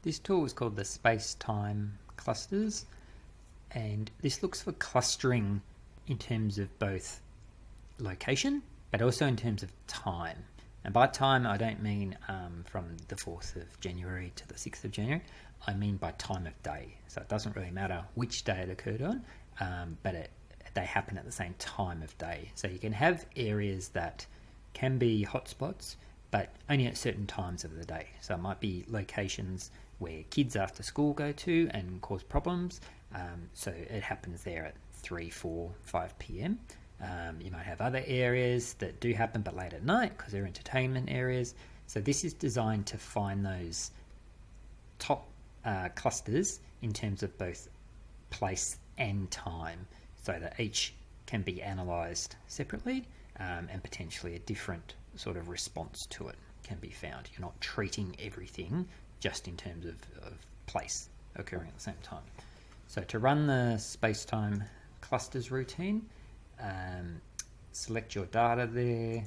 This tool is called the Spacetime clusters, and this looks for clustering in terms of both location, but also in terms of time. And by time, I don't mean from the 4th of January to the 6th of January. I mean by time of day. So it doesn't really matter which day it occurred on, but they happen at the same time of day. So you can have areas that can be hotspots, but only at certain times of the day. So it might be locations where kids after school go to and cause problems. So it happens there at 3, 4, 5 p.m. You might have other areas that do happen but late at night because they're entertainment areas. So this is designed to find those top clusters in terms of both place and time, so that each can be analysed separately, and potentially a different sort of response to it can be found. You're not treating everything just in terms of place occurring at the same time. So to run the Spacetime clusters routine, select your data there.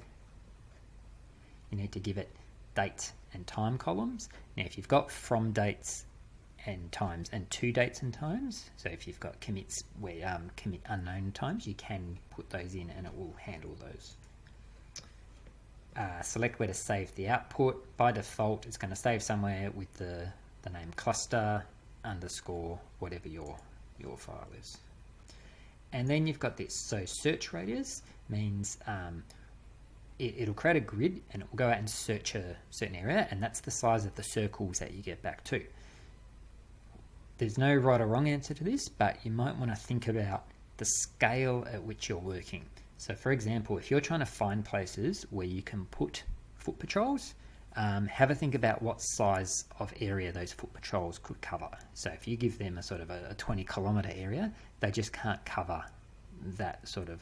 You need to give it date and time columns. Now if you've got from dates and times and to dates and times, so if you've got commits where commit unknown times, you can put those in and it will handle those. Select where to save the output. By default it's going to save somewhere with the name cluster underscore whatever your file is. And then you've got this. So search radius means it'll create a grid and it will go out and search a certain area, and that's the size of the circles that you get back to. There's no right or wrong answer to this, but you might want to think about the scale at which you're working. So for example, if you're trying to find places where you can put foot patrols, have a think about what size of area those foot patrols could cover. So if you give them a sort of a 20-kilometre area, they just can't cover that sort of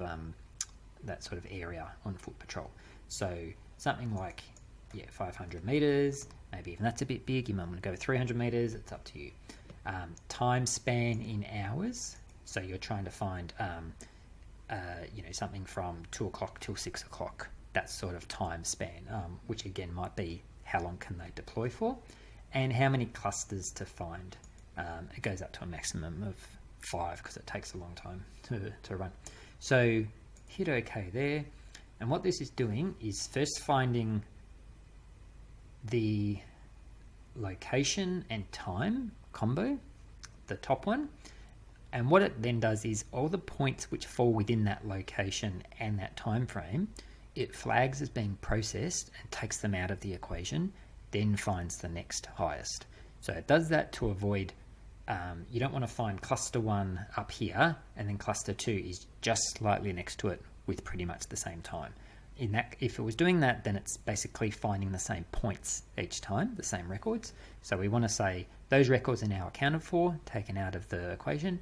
area on foot patrol. So something like 500 meters, maybe even that's a bit big. You might want to go with 300 meters. It's up to you. Time span in hours. So you're trying to find something from 2 o'clock till 6 o'clock. That sort of time span, which again might be how long can they deploy for, and how many clusters to find. It goes up to a maximum of 5 because it takes a long time to run. So hit OK there, and what this is doing is first finding the location and time combo, the top one, and what it then does is all the points which fall within that location and that time frame, it flags as being processed and takes them out of the equation, then finds the next highest. So it does that to avoid, you don't want to find cluster 1 up here and then cluster 2 is just slightly next to it with pretty much the same time. If it was doing that, then it's basically finding the same points each time, the same records. So we want to say those records are now accounted for, taken out of the equation.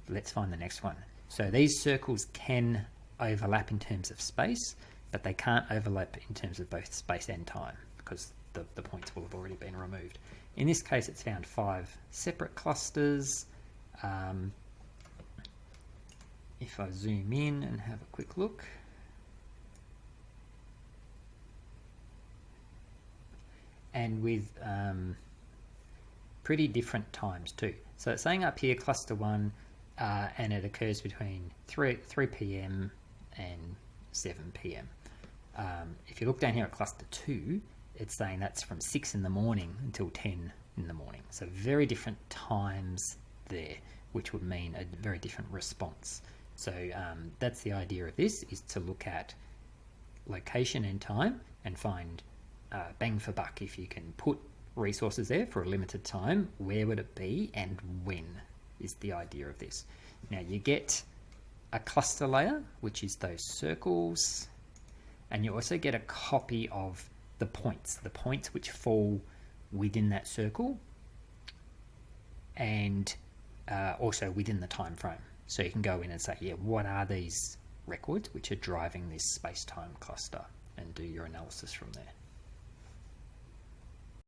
Let's find the next one. So these circles can overlap in terms of space, but they can't overlap in terms of both space and time because the points will have already been removed. In this case, it's found 5 separate clusters. If I zoom in and have a quick look, and with pretty different times too. So it's saying up here cluster 1, and it occurs between 3 p.m. and 7 p.m. If you look down here at cluster 2, it's saying that's from 6 in the morning until 10 in the morning. So very different times there, which would mean a very different response. So that's the idea of this, is to look at location and time and find bang for buck. If you can put resources there for a limited time, where would it be and when is the idea of this. Now you get a cluster layer, which is those circles, and you also get a copy of the points which fall within that circle, and also within the time frame. So you can go in and say, what are these records which are driving this space-time cluster, and do your analysis from there.